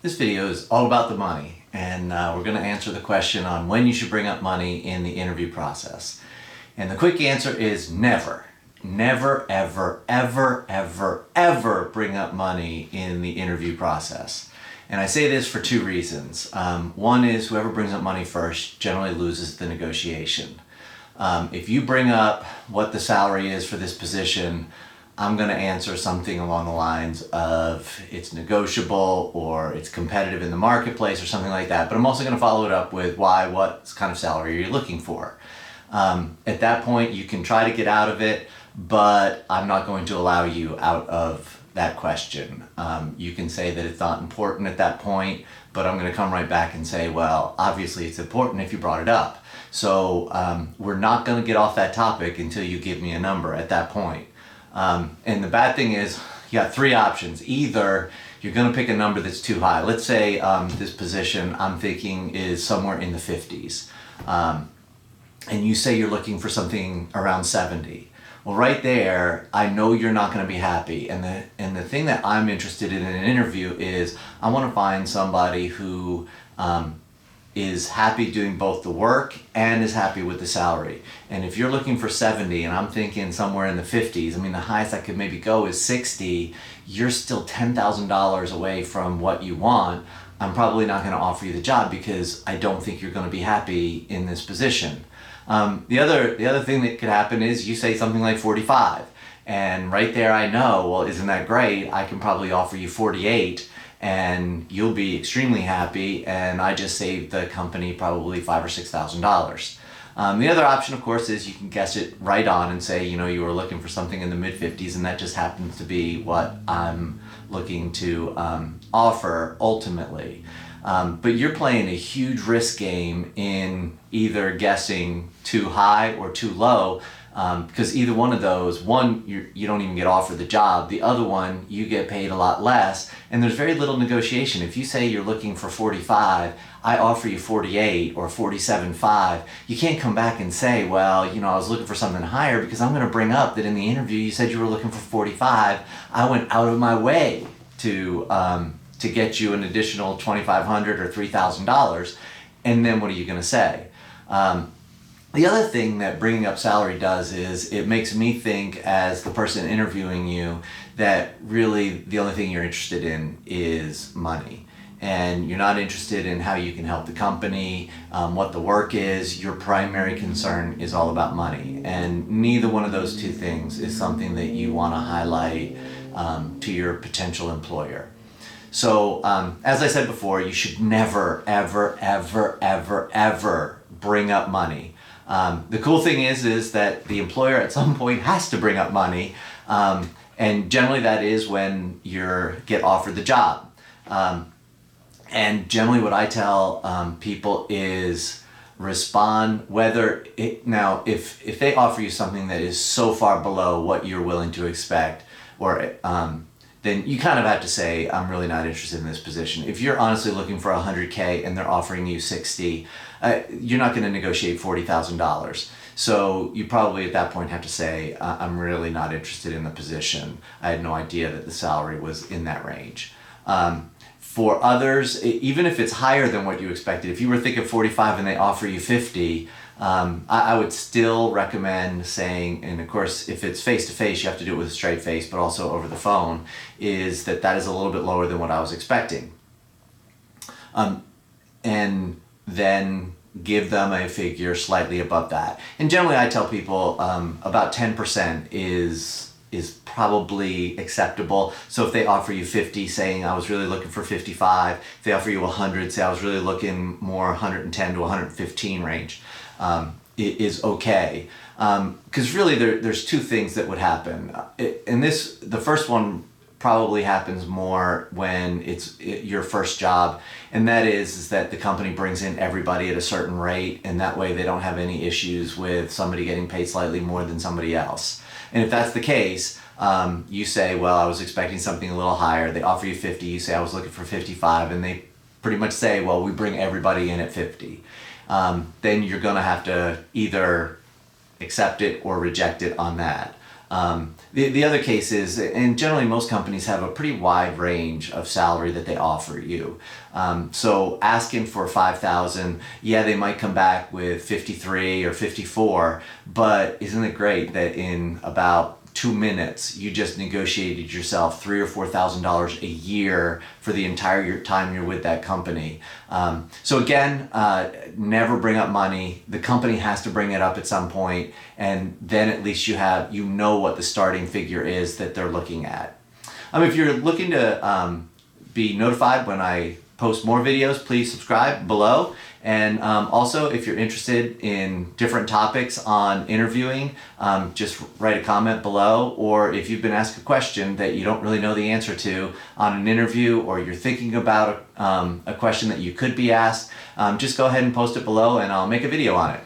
This video is all about the money, and we're going to answer the question on when you should bring up money in the interview process. And the quick answer is never. Never, ever, ever, ever, ever bring up money in the interview process. And I say this for two reasons. One is whoever brings up money first generally loses the negotiation. If you bring up what the salary is for this position, I'm going to answer something along the lines of it's negotiable or it's competitive in the marketplace or something like that. But I'm also going to follow it up with why, what kind of salary are you looking for? At that point, you can try to get out of it, but I'm not going to allow you out of that question. You can say that it's not important at that point, but I'm going to come right back and say, well, obviously it's important if you brought it up. So we're not going to get off that topic until you give me a number at that point. And the bad thing is you got three options. Either you're going to pick a number that's too high. Let's say this position I'm thinking is somewhere in the 50s. And you say you're looking for something around 70. Well, right there, I know you're not going to be happy. And the thing that I'm interested in an interview is I want to find somebody who is happy doing both the work and is happy with the salary. And if you're looking for 70 and I'm thinking somewhere in the 50s, I mean, the highest I could maybe go is 60, you're still $10,000 away from what you want. I'm probably not going to offer you the job because I don't think you're going to be happy in this position. The other thing that could happen is you say something like 45, and right there I know, well, isn't that great? I can probably offer you 48 and you'll be extremely happy, and I just saved the company probably $5,000 or $6,000. The other option, of course, is you can guess it right on and say, you were looking for something in the mid-50s, and that just happens to be what I'm looking to offer ultimately. But you're playing a huge risk game in either guessing too high or too low, because either one of those, one, you don't even get offered the job. The other one, you get paid a lot less, and there's very little negotiation. If you say you're looking for 45, I offer you 48 or 47.5, you can't come back and say, well, I was looking for something higher, because I'm going to bring up that in the interview you said you were looking for 45. I went out of my way to get you an additional $2,500 or $3,000, and then what are you going to say? The other thing that bringing up salary does is it makes me think, as the person interviewing you, that really the only thing you're interested in is money. And you're not interested in how you can help the company, what the work is. Your primary concern is all about money. And neither one of those two things is something that you want to highlight to your potential employer. So, as I said before, you should never, ever, ever, ever, ever bring up money. The cool thing is that the employer at some point has to bring up money, and generally that is when you get offered the job. And generally what I tell people is respond if they offer you something that is so far below what you're willing to expect, or then you kind of have to say, I'm really not interested in this position. If you're honestly looking for $100K and they're offering you 60, you're not going to negotiate $40,000. So you probably at that point have to say, I'm really not interested in the position. I had no idea that the salary was in that range. For others, even if it's higher than what you expected, if you were thinking 45 and they offer you 50, I would still recommend saying, and of course if it's face-to-face you have to do it with a straight face, but also over the phone, is that is a little bit lower than what I was expecting. And then give them a figure slightly above that. And generally I tell people about 10% is probably acceptable. So if they offer you 50, saying I was really looking for 55, if they offer you 100, say I was really looking more 110 to 115 range, it is okay. Because really there's two things that would happen. The first one probably happens more when it's your first job, and that is that the company brings in everybody at a certain rate, and that way they don't have any issues with somebody getting paid slightly more than somebody else. And if that's the case, you say, well, I was expecting something a little higher. They offer you 50, you say I was looking for 55, and they pretty much say, well, we bring everybody in at 50. Then you're going to have to either accept it or reject it on that. The other case is, and generally most companies have a pretty wide range of salary that they offer you. So asking for 5,000, yeah, they might come back with 53 or 54, but isn't it great that in about 2 minutes you just negotiated yourself $3,000 or $4,000 a year for the entire time you're with that company? So again, never bring up money. The company has to bring it up at some point, and then at least you know what the starting figure is that they're looking at. If you're looking to be notified when I post more videos, please subscribe below. And also, if you're interested in different topics on interviewing, just write a comment below. Or if you've been asked a question that you don't really know the answer to on an interview, or you're thinking about a question that you could be asked, just go ahead and post it below and I'll make a video on it.